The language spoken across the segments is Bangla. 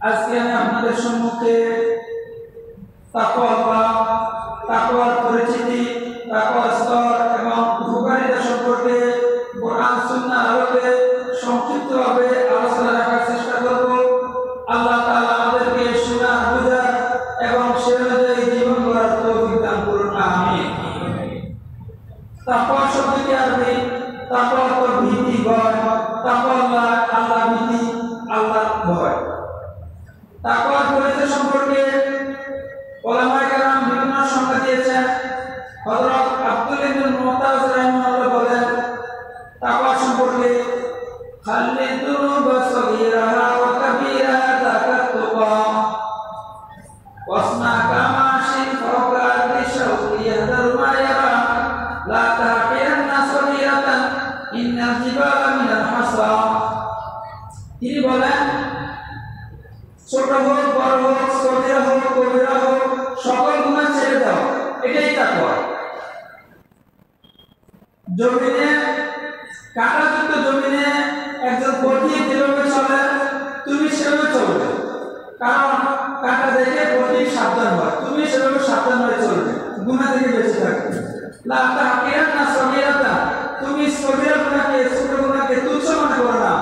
আজকে আমি আপনাদের সম্মুখে তাকওয়ার পরিচিতি, তাকওয়ার স্তর এবং উপকারিতা সম্পর্কে কোরআন সুন্নাহর আলোকে সংক্ষিপ্তভাবে আলোচনা রাখার চেষ্টা করব। আল্লাহ তাআলা আমাদেরকে শোনার, বুঝার এবং সে অনুযায়ী জীবন গড়ার তৌফিক দান করুন, আমিন। তাকওয়া শব্দটি আরবি তাকওয়া অর্থ ভীতি, ভয়। তাকওয়া আল্লাহ ভীতি, আল্লাহ ভয়। তাকওয়ার পরিচয় সম্পর্কে উলামায়ে কেরাম বিভিন্ন সংজ্ঞা দিয়েছেন। হযরত আব্দুল ইবনে মুতাজ রাহিমাহুল্লাহ বলেন, তাকওয়া সম্পর্কে খালিদুন বাসগীরাহা ওয়া কাবীরাহা তাকাতুকা ওয়াসনা কামাশিন ফাওকা বিশাউকি ইয়াদারু মা ইয়ারা লা তাকিরান্না সগীরাতান ইন্নাল জিবালা মিনাল হাসা। তিনি বলেন, ছোট হোক, বড় হোক, সগীরা হোক, কবিরা হোক, সকল গুনাহ ছেড়ে দাও, এটাই তাকওয়া। জমিনে, কাঁটাযুক্ত জমিনে একজন পথিক যেভাবে চলে তুমি সেভাবে চলবে, কারণ কাঁটা দেখে পথিক সাবধান হয়, তুমি সেভাবে সাবধান হয়ে চলবে, গুনাহ থেকে বেঁচে থাকবে। লা তাকিরান্না সগীরাতা, তুমি সগীরা গুনাহকে, ছোট গুনাহকে তুচ্ছ মনে করো না।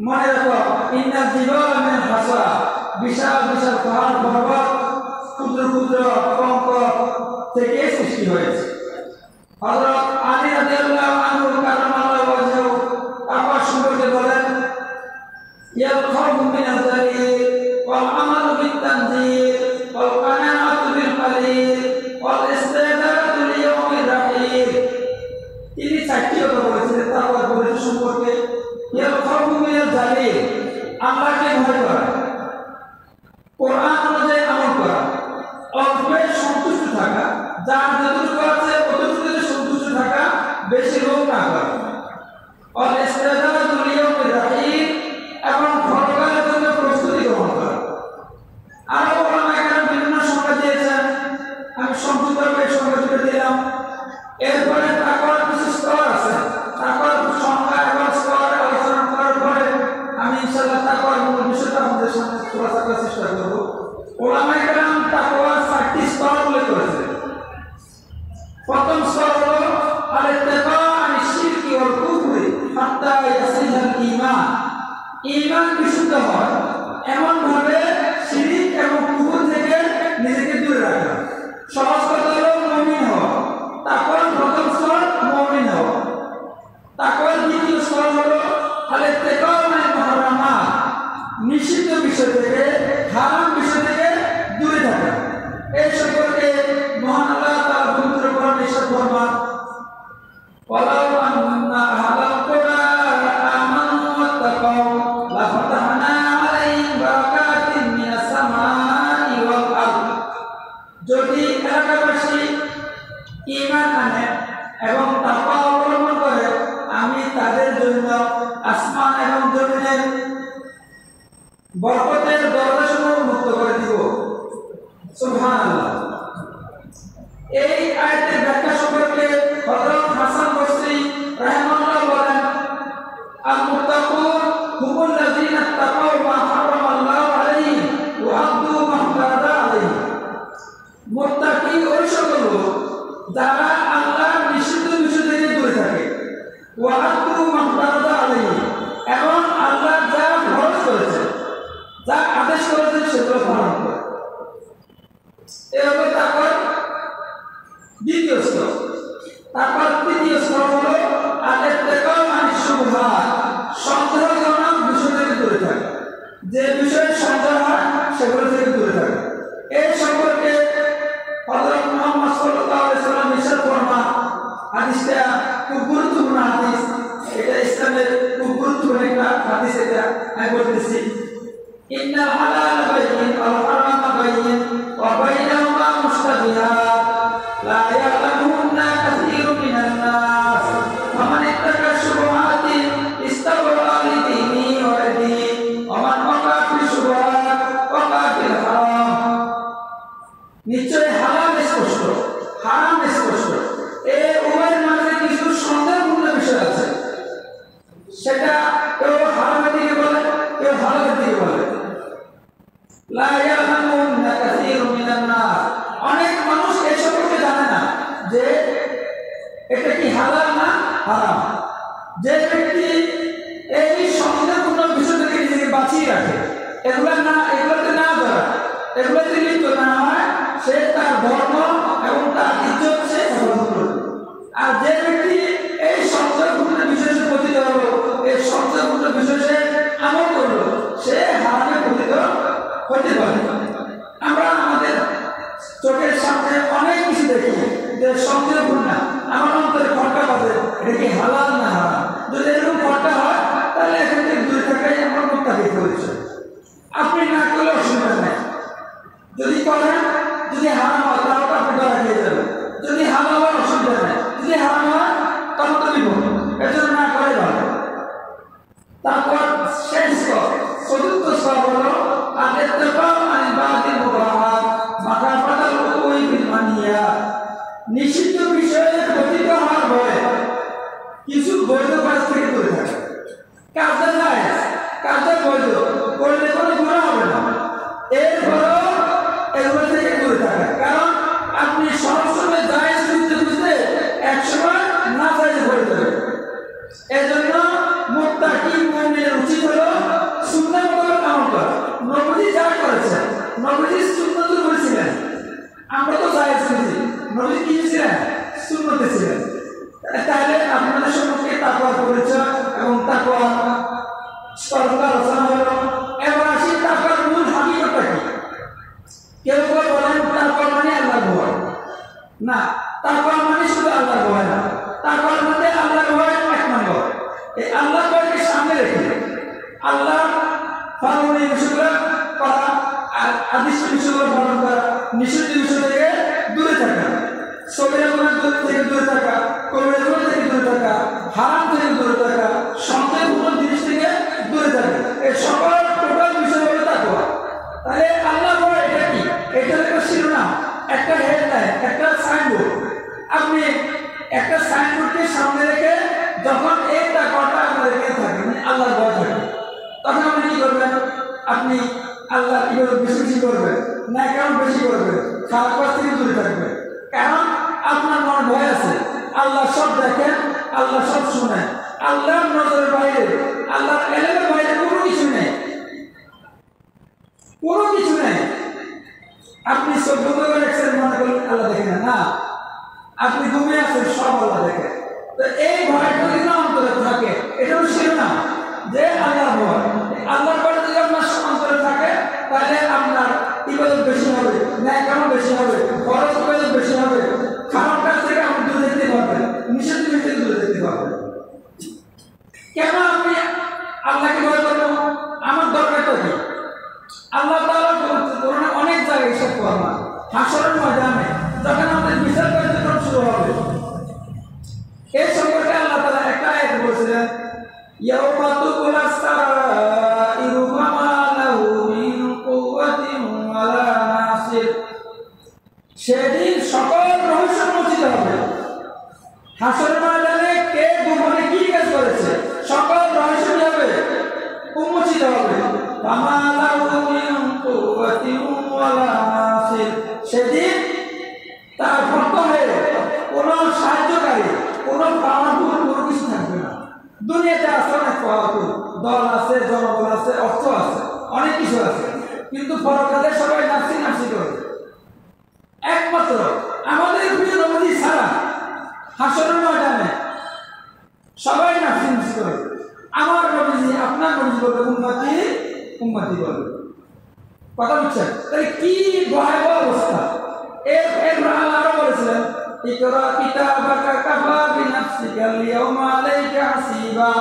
মনে রাখো, ইন্নাল জিবালা মিনাল হাসা, বিশাল বিশাল পাহাড় পর্বত ক্ষুদ্র ক্ষুদ্র কঙ্কর থেকে সৃষ্টি হয়েছে। হযরত আলী রাদিয়াল্লাহু আনহু কারামাল্লাহু ওয়াজহু তাকওয়া সম্পর্কে বলেন, ইয়াল খাউফু মিনাল যালিল ওয়াল আমালু বিত-তানজিল ওয়াল কানাআতু বিল কালিল ওয়াল ইস্তিদাদু লিয়াউমির রাহিল। তিনি চারটি কথা বলেছিলেন তাকওয়ার পরিচয় সম্পর্কে। ইয়াল খাউফু মিনাল যালিল, আল্লাহকে ভয় করা, কোরআন অনুযায়ী আমল করা, অল্পে সন্তুষ্ট থাকা, যার যতটুকু আছে ততটুকুতে সন্তুষ্ট থাকা, বেশি লোভ না করা, আর ইস্তিদাদু লিয়াউমির রাহিল, এবং পরকালের জন্য প্রস্তুতি গ্রহণ করা। আরো উলামায়ে কেরাম বিভিন্ন সংজ্ঞা দিয়েছেন, আমি সংক্ষিপ্তভাবে এই সংজ্ঞা দুটো দিলাম। এরপরে তাকওয়ার কিছু স্তর আছে, তাকওয়ার সংজ্ঞা এবং স্তর আলোচনা করার পরে আমি ইনশাআল্লাহ তাকওয়ার মূল বিষয়টা আমাদের সামনে তুলে ধরার চেষ্টা করব। উলামায়ে কেরাম তাকওয়ার 4টি স্তর উল্লেখ করেছেন। প্রথম স্তর হলো আল-ইত্তিকা আনিশ শিরকি ওয়াল কুফরি হাত্তা ইয়াসিলাল ঈমান। ঈমান বিশুদ্ধ হয় এমন ভাবে শিরক এবং কুফর থেকে নিজেকে দূরে রাখা। সহজ কথা হলো মুমিন হওয়া। তাকওয়ার প্রথম স্তর মুমিন হওয়া। তাকওয়ার দ্বিতীয় স্তর হলো আল-ইত্তিকা আনিল মুহাররামাত, নিষিদ্ধ বিষয় থেকে, হারাম বিষয় থেকে দূরে থাকা। এই সম্পর্কে মহান আল্লাহ তাআলা পবিত্র কোরআনে ইরশাদ ফরমান, ওয়ালাউ আন্না আহলাল কুরা আমানু ওয়াত্তাকাউ লাফাতাহনা আলাইহিম বারাকাতিন মিনাস সামাই ওয়াল আরদ। যদি এলাকাবাসী ঈমান আনে এবং তাকওয়া অবলম্বন করে, আমি তাদের জন্য আসমান এবং জমিনের বরকতের দরজাসমূহ মুক্ত করে দিব। সুবহানাল্লাহ। এই আয়াতের ব্যাখ্যা সম্পর্কে হযরত হাসান বসরি রাহিমাহুল্লাহ বলেন, আল মুত্তাকুন হুমুল্লাযীনা তাকাউ মা হারামাল্লাহু আলাইহিম ওয়া আদু মা ফারাদা আলাইহিম। মুত্তাকি ওই সকল লোক যারা আল্লাহর নিষিদ্ধ বিষয় থেকে দূরে থাকে, ওয়া আদু মা ফারাদা আলাইহিম, এবং আল্লাহ যা ফরজ করেছে, যা আদেশ করেছেন সেগুলো পালন করে। এই হলো তাকওয়ার দ্বিতীয় স্তর। তাকওয়ার তৃতীয় স্তর হলো আল-ইত্তিকা আনিশ শুবহাত, সন্দেহজনক বিষয় থেকে দূরে থাকা। যে বিষয়ে সন্দেহ হয় সেগুলো থেকে দূরে থাকা। এই সম্পর্কে হযরত মুহাম্মদ সাল্লাল্লাহু আলাইহি ওয়াসাল্লাম ইরশাদ ফরমান, হাদিসটা খুব গুরুত্বপূর্ণ হাদিস, এটা ইসলামের খুব গুরুত্বপূর্ণ একটা হাদিস। এটা আমি বলতেছি, ইন্নাল হালাল বাইয়িন ওয়াল হারাম বাইয়িন ওয়া বাইনাহুমা মুশতাবিহাত লা ইয়ালামুন্না কাসীরুম মিনান নাস ফামান ইত্তাকা শুবহাতি ইস্তাবরা লিদীনিহি ওয়া ইরদিহি ওয়া মান ওয়াকা ফি লা ইয়ালামুনা কাসীরুম মিনান নাস, অনেক মানুষ এই সম্পর্কে জানে না যে এটা কি হালাল না হারাম। যে ব্যক্তি এই সন্দেহপূর্ণ বিষয় থেকে নিজেকে বাঁচিয়ে রাখে, এগুলোতে না ধরা, এগুলোতে লিপ্ত না হয়, সে তার ধর্ম এবং তার ইজ্জত সে হেফাজত করবে। আর যে ব্যক্তি এই সন্দেহপূর্ণ বিষয়ে পতিত হলো, এই সন্দেহপূর্ণ বিষয়ে আমল করলো, সে হারামে পতিত হতে পারে। আমরা আমাদের চোখের সামনে অনেক কিছু দেখি যে সন্দেহপূর্ণ, আমার অন্তরে খটকা বাজে, এটা কি হালাল না হারাম। যদি এরকম খটকা হয় তাহলে এখান থেকে দূরে থাকাই আমার মুক্তাকি করেছে। আপনি না করলে অসুবিধা নেই, যদি করেন, যদি হারাম হয় তাহলে আপনি ধরা খেয়ে যাবেন, যদি হালাল হয় অসুবিধা নেই, যদি হারাম হয় তখন তো দিব, এর জন্য না করে ভালো। তারপর শেষ চতুর্থ স্তর হলো নিষিদ্ধ বিষয়ে পতিত হওয়ার ভয়ে কিছু বৈধ কাজ থেকে দূরে থাকে। কাজটা যায়, কাজটা বৈধ, করলে কোনো গুনাহ হবে না, এরপরও এগুলো থেকে দূরে থাকে। কারণ আপনি সবসময় জায়েজ খুঁজতে খুঁজতে একসময় না জায়েজ হয়ে যাবে। এজন্য মুত্তাকি মুমিনের উচিত হলো সুন্নাহ মোতাবেক আমল করা। নবী যা করেছেন, নবী সুন্নতের উপরে ছিলেন, আমরা তো জায়েজ খুঁজি, নবী কি ছিলেন? সুন্নতে ছিলেন। তাহলে আপনাদের সম্পর্কে তাকওয়ার পরিচয় এবং তাকওয়ার স্তরগুলো আলোচনা হলো। এবার আসি তাকওয়ার মূল হাকিকতটা কি। কেউ কেউ বলেন তাকওয়া মানে আল্লাহর ভয়। না, তাকওয়া মানে শুধু আল্লাহর ভয় না, তাকওয়ার মধ্যে আল্লাহর ভয় এক নম্বর। এই আল্লাহর ভয়কে সামনে রেখে আল্লাহর ফারমানি বিষয়গুলো করা, আর আদিষ্ট বিষয়গুলো পালন করা, নিষিদ্ধ বিষয় থেকে দূরে থাকা, সবিরা গুনাহ থেকে দূরে থাকা, কবিরা গুনাহ থেকে দূরে থাকা, হারাম থেকে দূরে থাকা, সন্দেহপূর্ণ জিনিস থেকে দূরে থাকা, এই সকল টোটাল বিষয় হলো তাকওয়া। তাহলে আল্লাহ ভয় এটা কি? এটা একটা শিরোনাম, একটা হেডলাইন, একটা সাইনবোর্ড। আপনি একটা সাইনবোর্ডকে সামনে রেখে যখন এই তাকওয়াটা আপনার রেখে থাকেন, আল্লাহর ভয় থাকে, তখন আপনি কি করবেন? আপনি আল্লাহর ইবাদত বেশি বেশি করবেন, না কেমন বেশি করবেন, খারাপ কাজ থেকে দূরে থাকবেন। কারণ আপনার মনে ভয় আছে, আল্লাহ সব দেখেন, আল্লাহ সব শুনেন, আল্লাহর নজরের বাইরে, আল্লাহর এলেমের বাইরে কোনো কিছু নেই, কোনো কিছু নেই। আপনি চোখ বন্ধ করে রাখছেন, মনে করলেন আল্লাহ দেখে না, আপনি ঘুমিয়ে আছেন, সব আল্লাহ দেখে। তো এই ভয়টা যদি অন্তরে থাকে, এটা হলো শিরোনাম যে আল্লাহর ভয়। আল্লাহর ভয় যদি আপনার অন্তরে থাকে, তাহলে আপনার ইবাদত বেশি হবে, ন্যায় কাম বেশি হবে, ফরজ ইবাদত বেশি হবে, খারাপ কাজ থেকে আপনি দূরে যেতে পারবেন, নিষিদ্ধ জিনিস থেকে দূরে যেতে পারবেন। কেন আপনি আল্লাহকে ভয় করবেন? আমার দরকারটা কি? আল্লাহ তাআলা কোরআনে অনেক জায়গায় ইরশাদ ফরমান, হাশরের ময়দানে যখন আমাদের বিচার কার্যক্রম শুরু হবে, এই সম্পর্কে আল্লাহ তাআলা একটা আয়াত বলেছিলেন, ইয়াউমা তুবলাস সারাইরু ফামা লাহু মিন কুওয়াতিন ওয়ালা নাসির। সেদিন সকল রহস্য উন্মোচিত হবে। হাশরের ময়দানে কে গোপনে কি কাজ করেছে, সকল রহস্য কি হবে? উন্মোচিত হবে। ফামা লাহু মিন কুওয়াতিন ওয়ালা নাসির। সেদিন তার পক্ষ হয়ে কোনো সাহায্যকারী, কোনো পাওয়ারফুল কোনো কিছু থাকবে না। দুনিয়াতে আছে অনেক পাওয়ারফুল, দল আছে, জনবল আছে, অর্থ আছে, অনেক কিছু আছে, কিন্তু পরকালে সবাই নাফসি নাফসি করে। একমাত্র আমাদের প্রিয় নবী ছাড়া হাশরের ময়দানে সবাই নাফসি নাফসি করে। আমার নবী, আপনার নবী বলবে উম্মতি উম্মতি বলবে। কথা বুঝছেন? তাহলে কি ভয়াবহ অবস্থা। এরপর আল্লাহ আরো বলেছিলেন, ইকরা কিতাবাকা কাফা বিনাফসিকা আল-ইয়াওমা আলাইকা হাসিবা।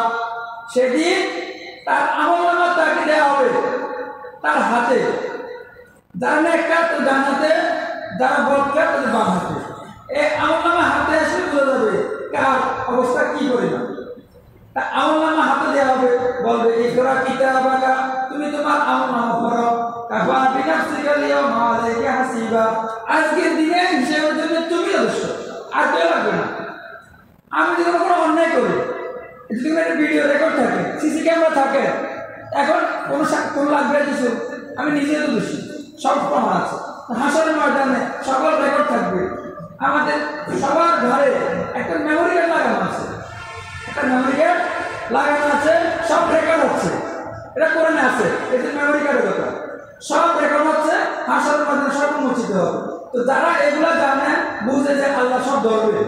সেদিন তার আমলনামা তাকে দেওয়া হবে তার হাতে, যারা নেককার তাদের ডান হাতে, যারা বদকার তাদের বাম হাতে। এই আমলনামা হাতে আসলে বোঝা যাবে কার অবস্থা কি করে না। তা আমলনামা হাতে দেওয়া হবে, বলবে ইকরা কিতাবাকা, তুমি তোমার আমলনামা পড়ো, কাফা বিনাফসিকা আল-ইয়াওমা আলাইকা হাসিবা। আজকের দিনে হিসেবের জন্য তুমি যথেষ্ট, আর কেউ লাগবে না। আমি যদি কোনো অন্যায় করি, যদি একটা ভিডিও রেকর্ড থাকে, সিসি ক্যামেরা থাকে, এখন কোনো লাগবে কিছু, আমি নিজে তো দোষী, সব প্রমাণ আছে। হাসরের ময়দানে সকল রেকর্ড থাকবে। আমাদের সবার ঘরে একটা মেমোরি কার্ড লাগানো আছে, একটা মেমোরি কার্ড লাগানো আছে, সব রেকর্ড হচ্ছে। এটা কোরআনে আছে, এটা মেমোরি কার্ডের কথা। সব রেকর্ড হচ্ছে, হাসরের ময়দানে সব উন্মোচিত হবে। তো যারা এগুলা জানে, বুঝে যে আল্লাহ সব ধরবে,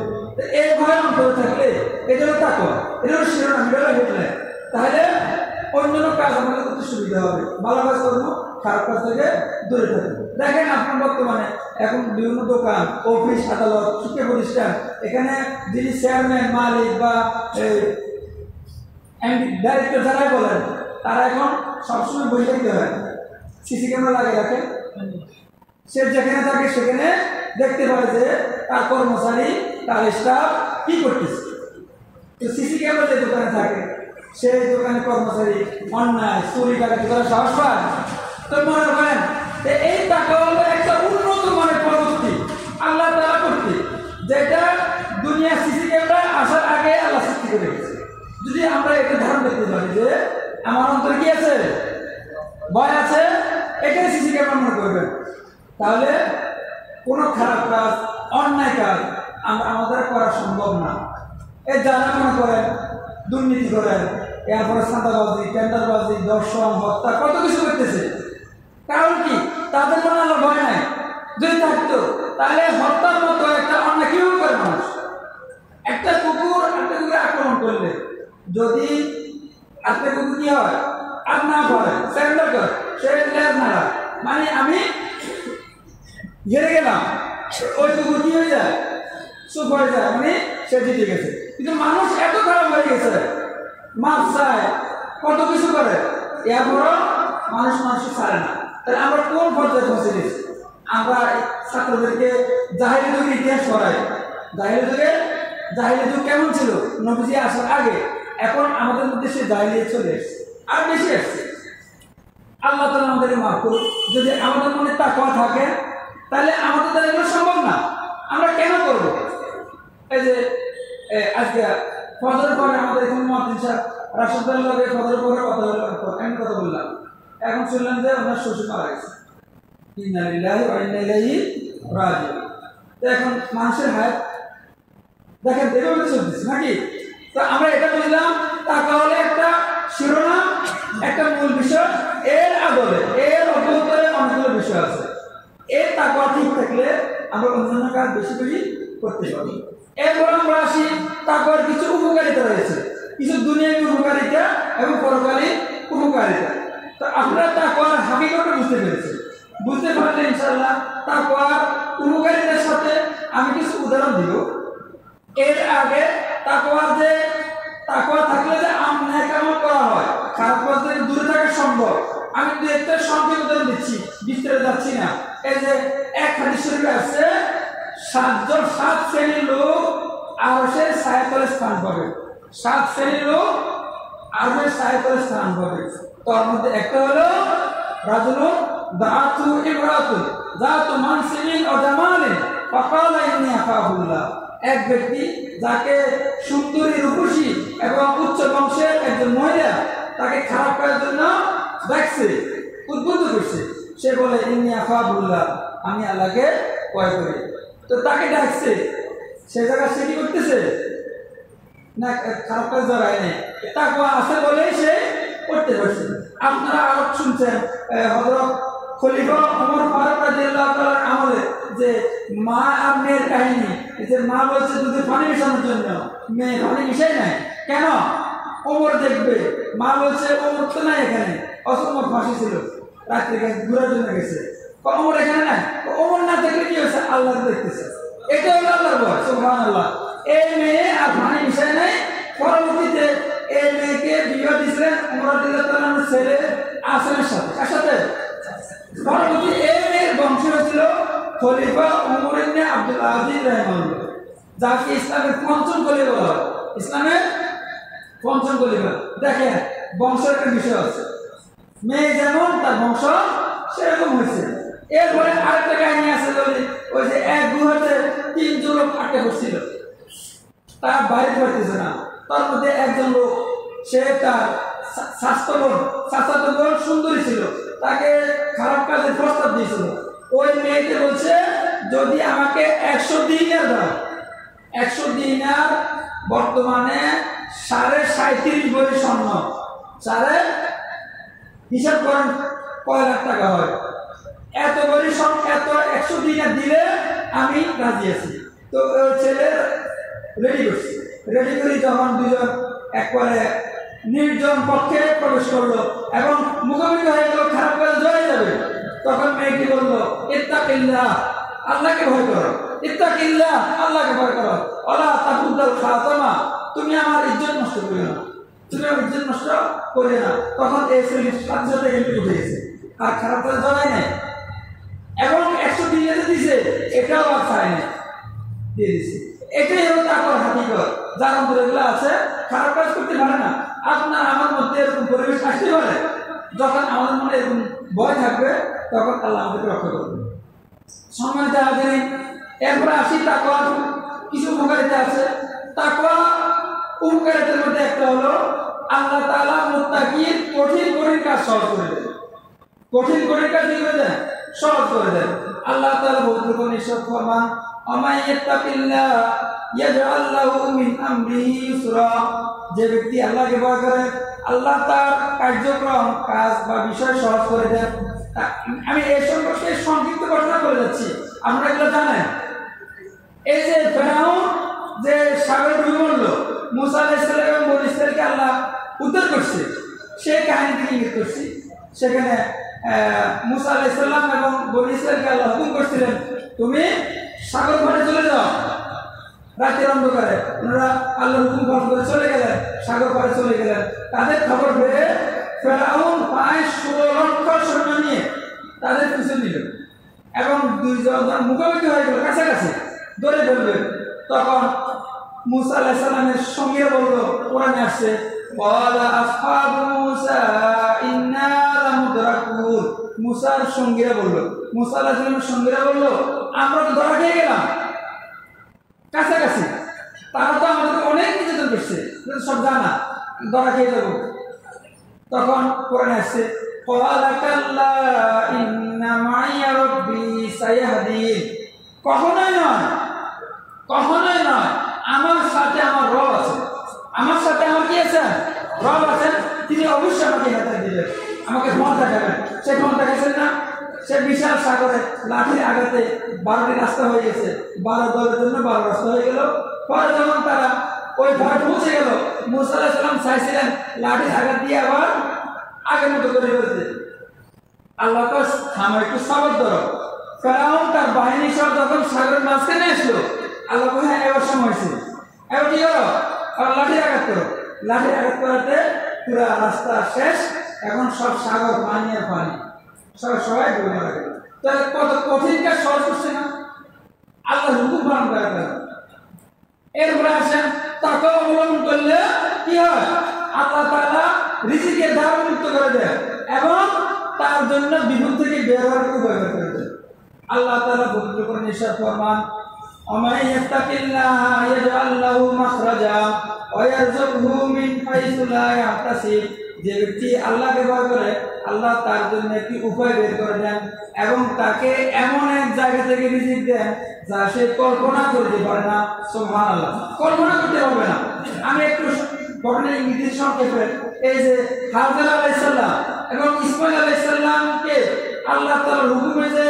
এই ভয় অন্তরে থাকলে এটা হলো তাকওয়া, এটা হলো শিরোনাম, এটা হলো হেডলাইন। তাহলে অন্যান্য কাজ আমাদের করতে সুবিধা হবে। ভালো কাজ করবো, খারাপ কাজ থেকে দূরে থাকবো। দেখেন আপনার বর্তমানে এখন বিভিন্ন দোকান, অফিস, আদালত, শিক্ষা প্রতিষ্ঠান, এখানে যিনি চেয়ারম্যান, মালিক বা ডাইরেক্টর যারাই বলেন, তারা এখন সবসময় বসে থাকতে হয়, সিসি ক্যামেরা লাগিয়ে রাখে। সে যেখানে থাকে সেখানে দেখতে পারে যে তার কর্মচারী, তার স্টাফ কি করতেছে। তো সিসি ক্যামেরা যে দোকানে থাকে, সেই দোকানে কর্মচারী অন্যায়, চুরি, ডাকাতি করার সাহস পায়। তো মনে করেন এই টাকা হলো একটা উন্নত মানের প্রযুক্তি আল্লাহ তাআলা করতে, যেটা দুনিয়া সিসি ক্যামেরা আসার আগে আল্লাহ সৃষ্টি করে গেছে। যদি আমরা এটা ধারণ করতে পারি যে আমার অন্তরে কি আছে, ভয় আছে, এখানে সিসি ক্যামেরা মনে করবেন, তাহলে কোনো খারাপ কাজ, অন্যায় কাজ আমাদের করা সম্ভব না। এই যারা মনে করেন দুর্নীতি করেন, এরপরে চাঁদাবাজি, টেন্ডারবাজি, দর্শন, হত্যা, কত কিছু করতেছে, কারণ কি তাদের মনে আল্লাহ ভয় নাই। যদি থাকতো তাহলে হত্যার মতো একটা অন্যায় কিভাবে করে মানুষ? একটা কুকুর আক্রমণ করলে যদি একটা কুকুর কি হয়, আর না করে স্যারেন্ডার করে, সে নাড়া, মানে আমি হেরে গেলাম, ওই কুকুর কি হয়ে যায়, চুপ হয়ে যায়, মানে সে জিতে গেছে। কিন্তু মানুষ এত খারাপ হয়ে গেছে, মাছ চায়, কত কিছু করে, এরপরও মানুষকে ছাড়ে না। তাহলে আমরা কোন পর্যায়ে পৌঁছে গেছি? আমরা ছাত্রদেরকে জাহিলি যুগের ইতিহাস করাই। জাহিলি যুগ কেমন ছিল নবীজি আসার আগে, এখন আমাদের মধ্যে সে জাহিলি চলে এসছে, আর বেশি আসছে। আল্লাহ তাআলা আমাদেরকে মাফ করুন। যদি আমাদের মনে তাকওয়া থাকে, তাহলে আমাদের দ্বারা এগুলো সম্ভব না। আমরা কেন করব? এই যে আজকে ফজরের পরে আমাদের এখানে মুয়াজ্জিন সাহেব রাশিদুল লগে ফজরের পরে কথা বললাম, এখন শুনলাম যে ওনার শ্বশুর মারা গেছে। ইন্না লিল্লাহি ওয়া ইন্না ইলাইহি রাজিউন। তো এখন মানুষের হায়াত দেখেন এভাবে চলতেছে নাকি? তো আমরা এটা বুঝলাম তাকওয়া হলো একটা শিরোনাম, একটা মূল বিষয়। এর আদলে, এর অভ্যন্তরে অনেকগুলো বিষয় আছে। এর তাকওয়া ঠিক থাকলে আমরা অন্যান্য কাজ বেশি বেশি করতে পারি। এরপর আমরা আসি তাকওয়ার কিছু উপকারিতা রয়েছে, কিছু দুনিয়াবী উপকারিতা এবং পরকালীন উপকারিতা। তো আপনারা তাকওয়ার হাকিকতটা বুঝতে পারলে ইনশাআল্লাহ তাকওয়ার উপকারিতার সাথে আমি কিছু উদাহরণ দিব। এর আগে তাকওয়া থাকলে যে নেক আমল করা হয়, খারাপ কাজ থেকে দূরে থাকা সম্ভব। আমি দু একটা সংক্ষেপ উদাহরণ দিচ্ছি, বিস্তারে যাচ্ছি না। এই যে এক হাদিস শরীফে আছে, 7 শ্রেণীর লোক আরশের ছায়াতলে স্থান পাবে। 7 শ্রেণীর লোক আরশের ছায়াতলে স্থান পাবে। তার মধ্যে একটা হলো রাজুলুন দাআতু ইমরাতুন যাতু মানসিবিন ওয়া জামালিন ফাকালা ইন্নী আখাফুল্লাহ। এক ব্যক্তি যাকে সুন্দরী, রূপসী এবং উচ্চ বংশের একজন মহিলা তাকে খারাপ করার জন্য ডাকছে, উদ্বুদ্ধ করছে। সে বলে ইন্নী আখাফুল্লাহ, আমি আল্লাহকে ভয় করি। তো তাকে ডাকছে, সে জায়গায় সে কি করতেছে না, খারাপ কাজ জড়ায় নেই, তাকওয়া আছে বলেই সে করতে পারছে। আপনারা আরো শুনছেন হযরত খলিফা ওমর ফারুক রাদিয়াল্লাহু তাআলার আমলে যে মা আর মেয়ের কাহিনী, যে মা বলছে দুধে পানি মেশানোর জন্য, মেয়ে পানি মিশাই নাই কেন? ওমর দেখবে, মা বলছে ওমর তো নাই এখানে, ওমর ফাঁসি ছিল, রাত্রে ঘুরার জন্য গেছে, ওমর এখানে নাই। ওমর না দেখলে কি হয়েছে? আল্লাহ দেখতেছে। এটা হলো আল্লাহর ভয়, সুবহানাল্লাহ। এই মেয়ে আর পানি মিশাই নাই। পরবর্তীতে এই মেয়েকে বিবাহ দিয়েছিলেন ওমর রাদিয়াল্লাহু তাআলার ছেলে আসরের সাথে। কার সাথে? পরবর্তী এই মেয়ের বংশ হয়েছিল খলিফা ওমর ইবনে আব্দুল আজিজ রাহিমাহুল্লাহ, যাকে ইসলামের পঞ্চম খলিফা বলা হয়। ইসলামের পঞ্চম খলিফা। দেখেন বংশের একটা বিষয় আছে, মেয়ে যেমন তার বংশ সেরকম হয়েছে। এরপরে আরেকটা কাহিনী আছে, ওই যে এক গুহাতে 3 যুবক আটকে পড়ছিল, তার বাইরে পারতেছে না। তার মধ্যে একজন লোক, সে তার চাচাতো বোন সুন্দরী ছিল, তাকে খারাপ কাজের প্রস্তাব দিয়েছিল। ওই মেয়েকে বলছে যদি আমাকে 100 দিনার দাও, 100 দিনার বর্তমানে 37.5 ভরি স্বর্ণ, হিসাব করেন কয় লাখ টাকা হয়, এত ভরি স্বর্ণ, এত 100 দিনার দিলে আমি রাজি আছি। তো ওই ছেলে রেডি করছে, রেডি করে যখন দুজন একবারে নির্জন পক্ষে প্রবেশ করলো এবং মুখোমুখি হয়ে গেল, খারাপ কাজে জড়ে যাবে, তখন মেয়েটি বললো ইত্তাকিল্লাহ, আল্লাহকে ভয় করো, ইত্তাকিল্লাহ, আল্লাহকে ভয় করো, ওয়ালা তাকুদ্দাল খাতামা, তুমি আমার ইজ্জত নষ্ট করিও না, তুমি আমার ইজ্জত নষ্ট করিও না। তখন এই ছেলের সাথে সাথে এমনি উঠে গেছে, আর খারাপ কাজে জড়ায় নাই এবং 100 দিনে দিছে, এটাও আর চায় না, দিয়ে দিছে। এটাই হলো তাকওয়ার হাকিকত। যার অন্তরে এগুলো আছে, খারাপ কাজ করতে পারে না। আপনার আমার মধ্যে এরকম পরিবেশ আসতে পারে, যখন আমাদের মনে এরকম ভয় থাকবে তখন আল্লাহ আমাদেরকে রক্ষা করবে। সম্মানিত হাজিরিন, এরপরে আসি তাকওয়ার কিছু উপকারিতা আছে। তাকওয়া উপকারিতার মধ্যে একটা হলো আল্লাহ তাআলা মুত্তাকির কঠিন কঠিন কাজ সহজ করে দেন, কঠিন কঠিন কাজ কি করে দেন? সহজ করে দেন। আল্লাহ তাআলা পবিত্র কোরআনে ইরশাদ ফরমান আমায় ইয়াত্তাকিল্লাহ ইয়াজআল লাহু মিন আমরিহি ইউসরা, যে ব্যক্তি আল্লাহকে ভয় করে আল্লাহ তার কার্যক্রম, কাজ বা বিষয় সহজ করে দেন। আমি এই সম্পর্কে সংক্ষিপ্ত ঘটনা বলে যাচ্ছি, আমরা এগুলো জানেন। এই যে ফেরাউন যে সাগরে ডুবে মরল, মুসা আলাইহিস সালাম এবং বনী ইসরাঈলকে আল্লাহ উদ্ধার করছে, সেই কাহিনী থেকে ইঙ্গিত করছি। সেখানে মুসা আলাইহিস সালাম এবং বনী ইসরাঈলকে আল্লাহ হুকুম করছিলেন তুমি সাগর পাড়ে চলে যাও। রাতের অন্ধকারে ওনারা আল্লাহর হুকুম পালন করে চলে গেলেন, সাগর পাড়ে চলে গেলেন। তাদের খবর পেয়ে ফেরাউন প্রায় 16 লক্ষ সৈন্য নিয়ে তাদের পিছু নিল এবং দুইজন মুখোমুখি হয়ে গেল, কাছাকাছি ধরে ফেলবে। তখন মুসা আলাইহিস সালামের সঙ্গীরা বলল, কোরআনে আসছে ওয়ালা আসহাবু মুসা ইন্না লামুদরাকুন, মুসার সঙ্গীরা বলল, মুসা আলাইহিস সালামের সঙ্গীরা বলল আমরা তো ধরা খেয়ে গেলাম কাছাকাছি, তারা তো আমাদের অনেক নির্যাতন করছে, সব জানা, ধরা খেয়ে যাবো। তখন কোরআনে আসছে ক্বালা কাল্লা ইন্না মাইয়া রাব্বি সায়াহদিন, কখনোই নয়, কখনোই নয়, আমার সাথে আমার রব আছে, আমার সাথে আমার কি আছে? রব আছেন, তিনি অবশ্যই আমাকে হেদায়েত দিবেন, আমাকে পথ দেখাবেন। সে পথ দেখাচ্ছেন না, সে বিশাল সাগরে লাঠির আঘাতে 12টি রাস্তা হয়ে গেছে, 12 দলের জন্য 12 রাস্তা হয়ে গেল। পরে যখন তারা ওই ভয় পৌঁছে গেল, মুসা আলাইহিস সালাম চাইছিলেন লাঠির আঘাত দিয়ে আবার আগের মতো করে ফেলতে। আল্লাহ তো থামো, একটু সবর ধরো। ফেরাউন তার বাহিনী সহ যখন সাগরের মাঝখানে আসলো, আল্লাহ বলে হ্যাঁ এবার সময় হয়েছে, এবার কি করো? আবার লাঠির আঘাত করো। লাঠির আঘাত করাতে পুরো রাস্তা শেষ, এখন সব সাগর পানি আর পানি, সবাই ডুবে মারা গেল। তাহলে কত কঠিন কাজ সহজ করছে না? আল্লাহ হুকুম পালন করার কারণে। এরপরে আসেন তাকে অবলম্বন করলে কি হয়? আল্লাহ তাআলা রিজিকের দ্বার মুক্ত করে দেয় এবং তার জন্য বিপদ থেকে বের হওয়ার উপায় বের করে দেয়। আল্লাহ তাআলা পবিত্র কোরআনে ইরশাদ ফরমান আমায় ইয়াত্তাকিল্লাহ ইয়াজআল লাহু মাখরাজা ওয়া ইয়ারযুকহু মিন হাইসু লা ইয়াহতাসিব, যে ব্যক্তি আল্লাহকে ভয় করে আল্লাহ তার জন্য একটি উপায় বের করে দেন এবং তাকে এমন এক জায়গা থেকে রিজিক দেন যা সে কল্পনা করতে পারে না। সুবহানাল্লাহ, কল্পনা করতে পারবে না। আমি একটু ঘটনা ইংরেজি সংক্ষেপে, এই যে হাজরা আলাইহিস সালাম এবং ইসমাঈল আলাইহিস সালামকে আল্লাহ তাআলার হুকুমে যে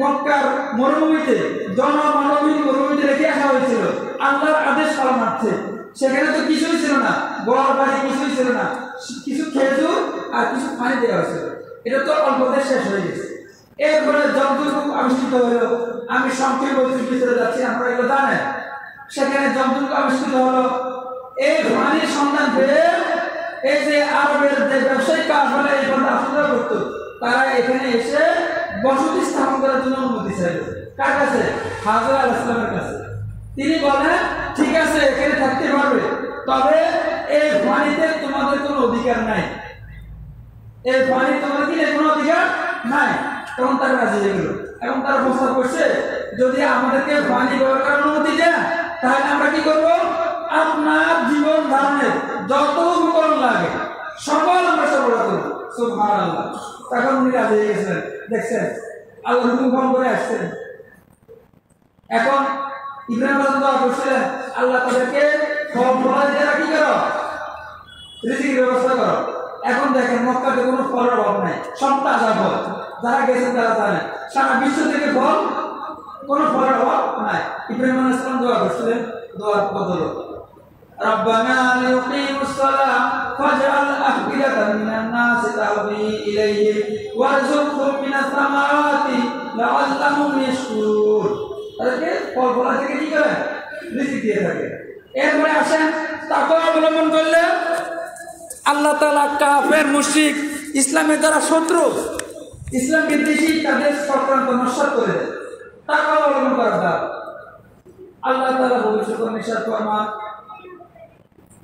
মক্কার মরুভূমিতে, জনমানবহীন মরুভূমিতে রেখে আসা হয়েছিল আল্লাহর আদেশ পালনার্থে, সেখানে তো কিছুই ছিল না, ঘর বাড়ি কিছুই ছিল না, কিছু খেজুর আর কিছু পানি দেওয়া হয়েছিল। এটা তো অল্পতে শেষ হয়ে গেছে। এরপরে জমদূত আবিষ্কৃত হলো। আমি সংক্ষেপ ভিতরে যাচ্ছি, আপনারা এগুলো জানেন। সেখানে জমদূত আবিষ্কৃত হলো। এই পানির সন্ধান পেয়ে এই যে আরবের যে ব্যবসায়িক কারখানা এই পথে আসা করতো, তারা এখানে এসে বসতি স্থাপন করার জন্য অনুমতি চাইল। কার কাছে? হাজরা আলাইহিস সালামের কাছে। তিনি বলেন ঠিক আছে এখানে থাকতে পারবে, তবে এই পানিতে তোমাদের কোনো অধিকার নাই, এই পানি তোমাদের কি কোনো অধিকার নাই। তখন তারা রাজি হয়ে গেল এবং তারা প্রস্তাব করছে যদি আমাদেরকে পানি ব্যবহার করার অনুমতি দেন তাহলে আমরা কি করব? আপনার জীবন ধারণের যত উপকরণ লাগে সকল আমরা সরবরাহ করব, সুবহানাল্লাহ। তখন উনি রাজি হয়ে গেছিলেন। দেখছেন আল্লাহ হুকুম পালন করে আসছেন। এখন ইব্রাহিম আলাইহিস সালাম বলছিলেন আল্লাহ তাদেরকে ফল দিয়ে কি করো, রিজিকের ব্যবস্থা করো। এখন দেখেন মক্কাতে কোনো ফলের অভাব নাই, সব তাজা ফল। যারা গেছেন তারা জানেন সারা বিশ্ব থেকে ফল, কোনো ফলের অভাব নাই। ইব্রাহিম আলাইহিস সালাম দোয়া করছিলেন, দোয়ার বদলত রব্বানা লিয়ুকিমুস সালাহ ফাজআল আফইদাতাম মিনান নাসি তাহবি ইলাইহিম ওয়ারযুকহুম মিনাস সামাওয়াতি লাআল্লাহুম ইয়াশকুরুন। তাদেরকে ফল থেকে কি করে রিজিক দিয়ে থাকে। এরপরে আসেন তাকওয়া অবলম্বন করলে আল্লাহ তাআলা কাফের মুশরিক ইসলামের দ্বারা শত্রু ইসলাম বিদ্বেষী তাদের চক্রান্ত নস্যাৎ করে দেয়। তাকওয়া অবলম্বন করার দ্বারা আল্লাহ তাআলা ভবিষ্যৎবাণী নিষেধ ফরমান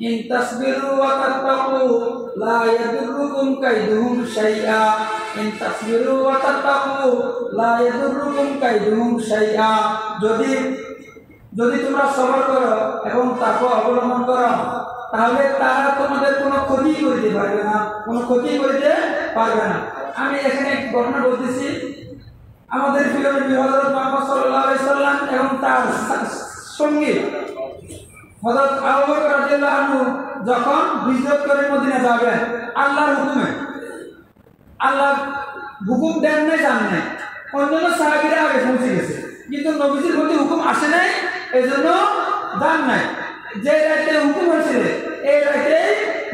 ইন তাসবিরু ওয়া তাত্তাকু লা ইয়াদুররুকুম কাইদুহুম শাইআ। ইন তাসবিরু ওয়া তাত্তাকু লা ইয়াদুররুকুম কাইদুহুম শাইআ। যদি তোমরা সবর করো এবং তাকওয়া অবলম্বন করো তাহলে তারা তোমাদের কোনো ক্ষতি করতে পারবে না, কোনো ক্ষতি করতে পারবে না। আমি এখানে এক ঘটনা বলতেছি। আমাদের প্রিয় নবী হযরত মুহাম্মদ সাল্লাল্লাহু আলাইহি সাল্লাম এবং তার সঙ্গী হযরত আবু বকর রাদিয়াল্লাহু আনহু যখন হিজরত করে মদিনা যাবেন আল্লাহর হুকুমে, আল্লাহ হুকুম দেন নাই জান নাই, অন্যান্য সাহাবীরা আগে পৌঁছে গেছে কিন্তু নবীজির প্রতি হুকুম আসে নাই, এজন্য জান নাই। যে রাতে হুকুম হয়েছিল এই রাতে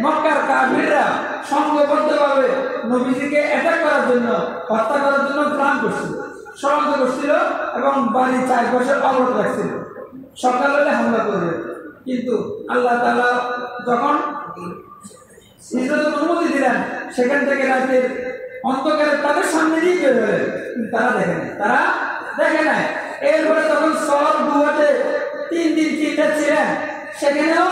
মক্কার কাফিররা সংঘবদ্ধভাবে নবীজিকে অ্যাটাক করার জন্য, হত্যা করার জন্য প্ল্যান করছিল, ষড়যন্ত্র করছিল এবং বাড়ির চারপাশে অবরোধ রাখছিল, সকাল হলে হামলা করবে। কিন্তু আল্লাহ তাআলা যখন হিজরতের অনুমতি দিলেন সেখান থেকে রাতের অন্ধকারে তাদের সামনে দিয়ে বের হলেন, তারা দেখে নাই। এরপরে তখন সর গুহাতে 3 দিন চিন্তা ছিলেন, সেখানেও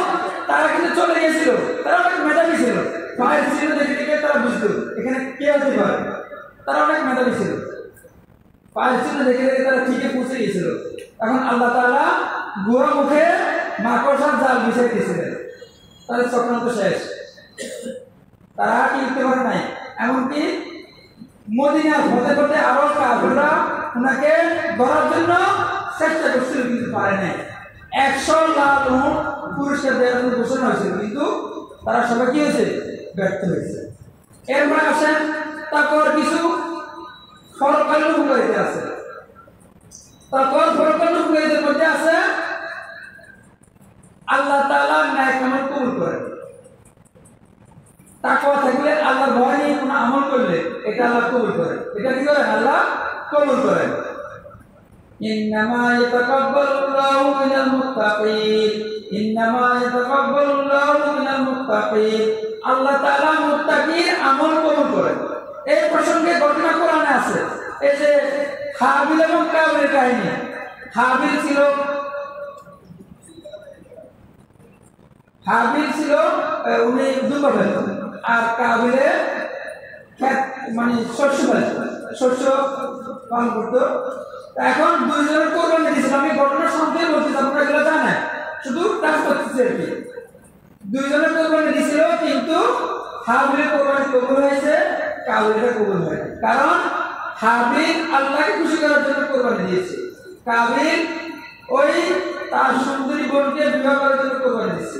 তারা কিন্তু চলে গেছিল। তারা অনেক মেধাবী ছিল, পায়ের ছিল দেখে তারা বুঝলো এখানে কে হতে পারে। তারা অনেক মেধাবী ছিল, পায়ের ছিল দেখে তারা ঠিকই পৌঁছে গেছিল। এখন আল্লাহ তাআলা গুহা মুখে মাকড়সার জাল বিছাই দিয়েছিলেন, তাদের চক্রান্ত শেষ। তারা কি উঠতে পারে নাই। এমনকি মদিনার হতে হতে আরো কাফেররা ওনাকে ধরার জন্য চেষ্টা করছিল কিন্তু পারে নাই। 100 লাখ উট পুরস্কার দেওয়ার জন্য ঘোষণা হয়েছিল কিন্তু তারা সবাই কি হয়েছে, ব্যর্থ হয়েছে। এরপরে আসেন তারপর কিছু ফরকাল উপকারিতা আছে। তারপর ফরকাল উপকারিতার মধ্যে আছে আল্লাহ তাআলা ন্যায় আমল কবুল করে। তাকওয়া থাকলে আল্লাহর ভয় নিয়ে কোনো আমল করলে এটা আল্লাহ কবুল করে। এটা কি করে আল্লাহ কবুল করে। ইন্নামা ইয়াতাকাব্বালুল্লাহু মিনাল মুত্তাকিন। ইন্নামা ইয়াতাকাব্বালুল্লাহু মিনাল মুত্তাকিন। আল্লাহ তাআলা মুত্তাকির আমল কবুল করে। এই প্রসঙ্গে ঘটনা কোরআনে আছে। এই যে হাবিল এবং কাবিলের কাহিনী। হাবিল ছিল উনি দুর্গ ফেলত আর কাবিলে মানে শস্য পালন করতো। এখন দুইজনের কোরবানি দিয়েছিল। আমি ঘটনার সঙ্গে বলতেছি, আপনারা এগুলো জানেন, শুধু কাজ করতেছে আর কি। দুইজনের কোরবানি দিয়েছিল কিন্তু হাবিলের কোরবানি কবুল হয়েছে, কাবিলের কবুল হয়নি। কারণ হাবিল আল্লাহকে খুশি করার জন্য কোরবানি দিয়েছে, কাবিল ওই তার সুন্দরী বোনকে বিবাহ করার জন্য কোরবানি দিয়েছে।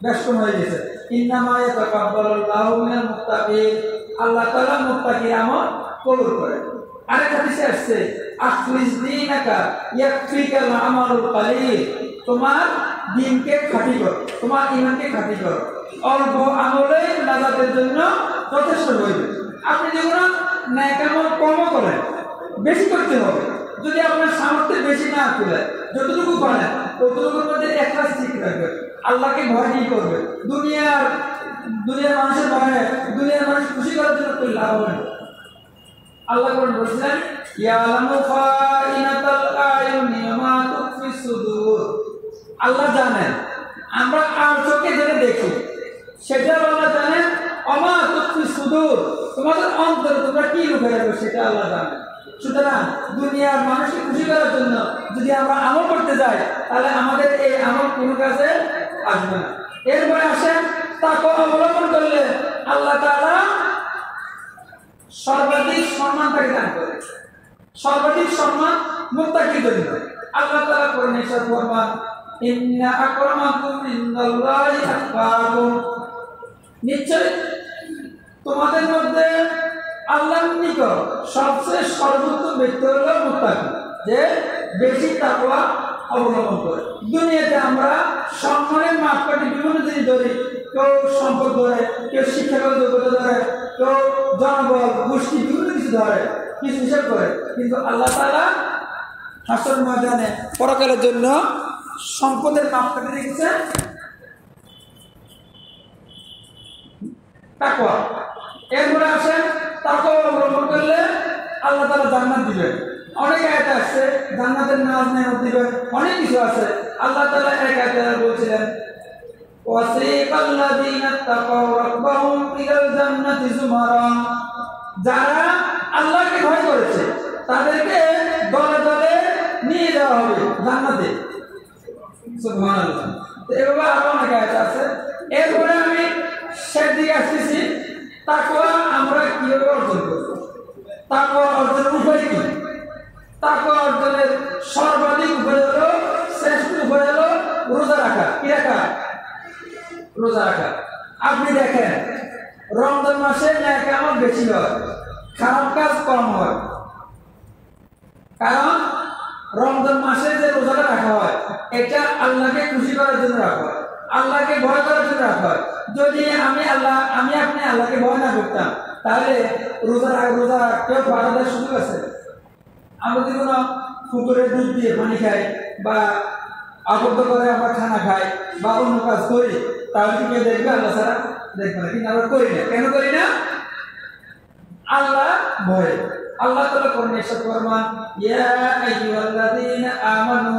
ব্যস্ত হয়ে গেছে। ইন্নামা ইয়াতাকাব্বালুল্লাহু মিনাল মুত্তাকিন। আল্লাহ তাআলা মুত্তাকির আমল কবুল করে। আরেক হাদিসে আসছে আখলিস দীনাকা ইয়াকফিকাল আমালুল কালিল। তোমার দ্বীনকে খাঁটি করো, তোমার ঈমানকে খাঁটি করো, অল্প আমলে নাজাতের জন্য যথেষ্ট হইবে। আপনি যেগুলো ন্যায় আমল কম করেন, বেশি করতে হবে। যদি আপনার সামর্থ্য বেশি না করে যতটুকু পারেন ততটুকুর মধ্যে একরাস ঠিক রাখবেন। আল্লাহকে ভয় নিয়ে করবে। দুনিয়ার মানুষের ভয়ে দুনিয়ার মানুষ খুশি করার জন্য করলে লাভ হবে না। আল্লাহ বলছেন ইয়ালামু ফাইনাতাল আয়ুনি ওয়া মা তুখফিস সুদূর। আল্লাহ জানেন, আমরা আর চোখে যেটা দেখি সেটা আল্লাহ জানেন। ওয়া মা তুখফিস সুদূর, তোমাদের অন্তরে তোমরা কি লুকিয়ে রাখো সেটা আল্লাহ জানেন। সুতরাং দুনিয়ার মানুষকে খুশি করার জন্য যদি আমরা আমল করতে যাই তাহলে আমাদের এই আমল কোনো কাজে আসবে না। এরপরে আসেন তাকওয়া অবলম্বন করলে আল্লাহ তাআলা সর্বাধিক সম্মান তাকে দান করে, সর্বাধিক সম্মান মুত্তাকির জন্য। আল্লাহ তাআলা কোরআনে ইরশাদ ফরমান, ইন্না আকরামাকুম ইনদাল্লাহি আতকাকুম, নিশ্চয় তোমাদের মধ্যে আল্লাহর নিকট সবচেয়ে সর্বোত্তম ব্যক্তি হলো মুত্তাকি, যে বেশি তাকওয়া অবলম্বন করে। দুনিয়াতে আমরা সম্মানের মাপকাঠি বিভিন্ন জিনিস ধরি, কেউ সম্পদ ধরে, কেউ শিক্ষাগত যোগ্যতা ধরে, কেউ জনবল গোষ্ঠী বিভিন্ন কিছু ধরে, কিছু হিসাব করে। কিন্তু আল্লাহ তাআলা হাসর ময়দানে পরকালের জন্য সম্পদের মাপকাঠি রেখেছেন তাকওয়া। এরপরে আসেন তাকওয়া অবলম্বন করলে আল্লাহ তাআলা জান্নাত দিবেন। অনেক আয়াত আছে জান্নাতের নাজ নেয়ামত দিবেন, অনেক কিছু আছে। আল্লাহ তাআলা এক আয়াতে বলছিলেন, ওয়াসিকাল্লাযীনা তাকাও রাব্বাহুম ইলাল জান্নাতি যুমারা, যারা আল্লাহকে ভয় করেছে তাদেরকে দলে দলে নিয়ে যাওয়া হবে জান্নাতে। সুবহানাল্লাহ। তো এভাবে আরো অনেক আয়াত আছে। এরপরে আমি শেষ দিকে আসতেছি, তাকওয়া আমরা কিভাবে অর্জন করব, তাকওয়া অর্জনের উপায় কি। তাকওয়া অর্জনের সর্বাধিক উপায় হলো, শ্রেষ্ঠ উপায় হলো রোজা রাখা। কি রাখা? রোজা রাখা। আপনি দেখেন রমজান মাসে ন্যায় কামাত বেশি হয়, খারাপ কাজ কম হয়। কারণ রমজান মাসে যে রোজাটা রাখা হয় এটা আল্লাহকে খুশি করার জন্য রাখা হয়, আল্লাহকে ভয় করার জন্য রাখা হয়। যদি আমি আপনি আল্লাহকে ভয় না করতাম তাহলে রোজা কেউ বাড়ানোর সুযোগ আছে? আমরা যদি কোনো পুকুরের দুধ দিয়ে পানি খাই বা আবদ্ধ করে আমরা খানা খাই বা অন্য কাজ করি, তাহলে কি কেউ দেখবে? আল্লাহ ছাড়া দেখবে না। কিন্তু আমরা করি না। কেন করি না? আল্লাহ ভয়। আল্লাহ তাআলা কোরআনে ইরশাদ ফরমান, ইয়া আইয়ুহাল্লাযীনা আমানু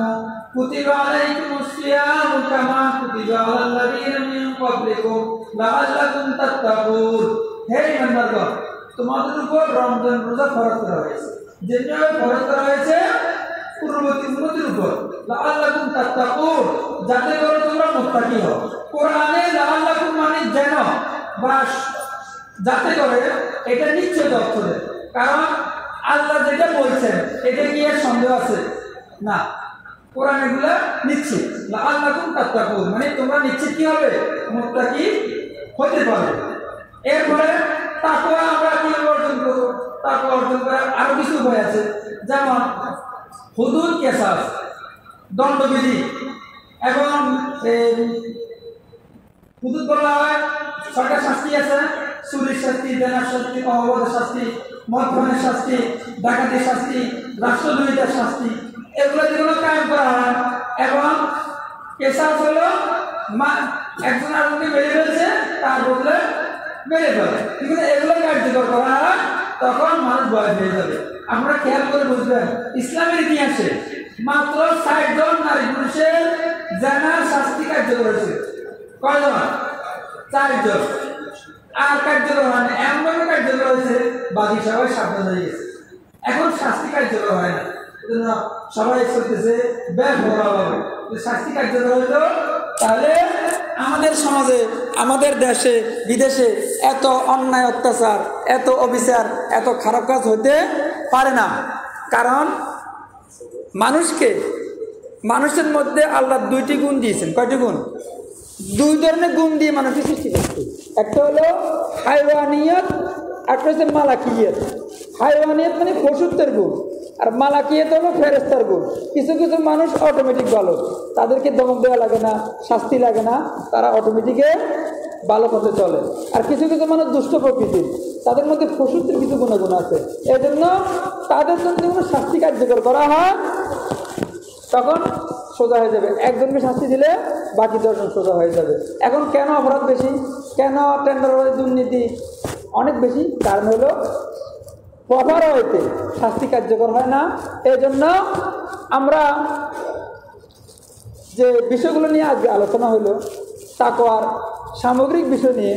কুতিবা আলাইকুমুস সিয়ামু কামা কুতিবা আলাল লাযীনা মিন ক্বাবলিকুম লাআল্লাকুম তাত্তাকুন। হে ঈমানদারগণ, তোমাদের উপর রমজান রোজা ফরজ করা হয়েছে, যেভাবে ফরজ করা হয়েছে পূর্ববর্তী উম্মতের উপর, লাআল্লাকুম তাত্তাকুন, যাতে করে তোমরা মুত্তাকি হও। কোরআনে লাআল্লাকুম মানে যেন বা যাতে করে, এটা নিশ্চয় অর্থ দেয়। কারণ আল্লাহ যেটা বলছেন এটা কি এর সন্দেহ আছে? না, কোরআন এগুলা নিশ্চিত। লাআল্লাকুম তাত্তাকুন মানে তোমরা নিশ্চিত কি হবে? মুত্তাকি হতে পারবে। এরপরে তাকওয়া আমরা কিভাবে অর্জন করব? তাকওয়া অর্জন করার আরো কিছু উপায় আছে, যেমন হুদুদ কিসাস, দণ্ডবিধি। এবং হুদুদ বলা হয় ছয়টা শাস্তি আছে: চুরির শাস্তি, দেনার শাস্তি, অবাধের শাস্তি, মদপানের শাস্তি, ডাকাতির শাস্তি, রাষ্ট্রদ্রোহিতার শাস্তি। এগুলো যেগুলো কায়েম করা হয়। এবং কেসাস হলো একজন আরেকজনকে মেরে ফেলছে, তার বদলে মেরে ফেলে। কিন্তু এগুলো কার্যকর করা হয় তখন মানুষ ভয় পেয়ে যাবে। আপনারা খেয়াল করে বুঝবেন, ইসলামের ইতিহাসে মাত্র ৬০ জন নারী পুরুষের জানার শাস্তি কার্যকর হয়েছে। কয়জন? ৪ জন। আর কার্যকর হয় না, এমনভাবে কার্যকর হয়েছে বাকি সবাই সাবধান হয়ে গেছে। এখন শাস্তি কার্যকর হয় না, এজন্য সবাই চলতেছে ব্যাপকভাবে। শাস্তি কার্যকর হইতো তাহলে আমাদের সমাজে, আমাদের দেশে বিদেশে এত অন্যায় অত্যাচার, এত অবিচার, এত খারাপ কাজ হতে পারে না। কারণ মানুষের মধ্যে আল্লাহ 2টি গুণ দিয়েছেন। কয়টি গুণ? 2 ধরনের গুণ দিয়ে মানুষকে সৃষ্টি করছে। একটা হলো হাইওয়ানিয়ত, একটা হচ্ছে মালাকিয়ত। হাইওয়ানিয়ত মানে পশুত্বের গুণ, আর মালাকিয়ত হলো ফেরেশতার গুণ। কিছু কিছু মানুষ অটোমেটিক ভালো, তাদেরকে ধমক দেওয়া লাগে না, শাস্তি লাগে না, তারা অটোমেটিকে ভালো পথে চলে। আর কিছু কিছু মানুষ দুষ্ট প্রকৃতির, তাদের মধ্যে পশুত্বের কিছু গুণাগুণ আছে। এই জন্য তাদের জন্য যখন শাস্তি কার্যকর করা হয় তখন সোজা হয়ে যাবে। একজনকে শাস্তি দিলে বাকি 10 জন সোজা হয়ে যাবে। এখন কেন অপরাধ বেশি, কেন টেন্ডারবাজি দুর্নীতি অনেক বেশি? কারণ হলো প্রপার হইতে শাস্তি কার্যকর হয় না। এই জন্য আমরা যে বিষয়গুলো নিয়ে আজকে আলোচনা হলো, তাকওয়ার সামগ্রিক বিষয় নিয়ে,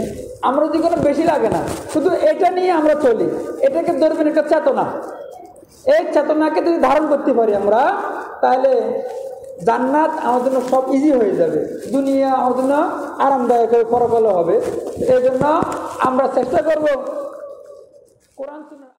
আমরা যদি কোনো বেশি লাগে না, শুধু এটা নিয়ে আমরা চলি, এটাকে ধরবেন একটা চেতনা। এই চেতনাকে যদি ধারণ করতে পারি আমরা, তাহলে জান্নাত আমার জন্য সব ইজি হয়ে যাবে, দুনিয়া আমার জন্য আরামদায়ক হয়ে পরকালে হবে। এই জন্য আমরা চেষ্টা করব কোরআন সুন্নাহ